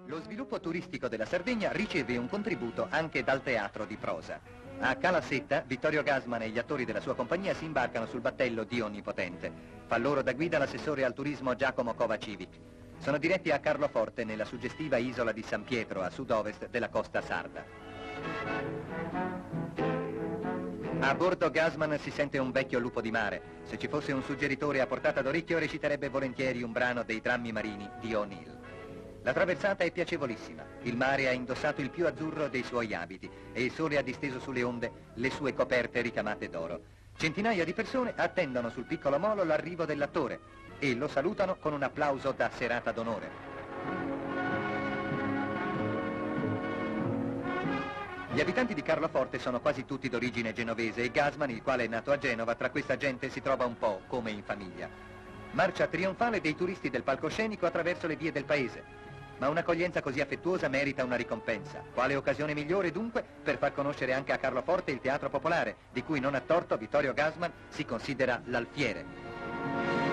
Lo sviluppo turistico della Sardegna riceve un contributo anche dal teatro di prosa. A Calasetta, Vittorio Gassman e gli attori della sua compagnia si imbarcano sul battello Dio Onnipotente. Fa loro da guida l'assessore al turismo Giacomo Kovacivic. Sono diretti a Carloforte, nella suggestiva isola di San Pietro, a sud-ovest della costa sarda. A bordo Gassman si sente un vecchio lupo di mare. Se ci fosse un suggeritore a portata d'orecchio reciterebbe volentieri un brano dei drammi marini di O'Neill. La traversata è piacevolissima, il mare ha indossato il più azzurro dei suoi abiti e il sole ha disteso sulle onde le sue coperte ricamate d'oro. Centinaia di persone attendono sul piccolo molo l'arrivo dell'attore e lo salutano con un applauso da serata d'onore. Gli abitanti di Carloforte sono quasi tutti d'origine genovese e Gassman, il quale è nato a Genova, tra questa gente si trova un po' come in famiglia. Marcia trionfale dei turisti del palcoscenico attraverso le vie del paese. Ma un'accoglienza così affettuosa merita una ricompensa. Quale occasione migliore dunque per far conoscere anche a Carloforte il teatro popolare, di cui non a torto Vittorio Gassman si considera l'alfiere.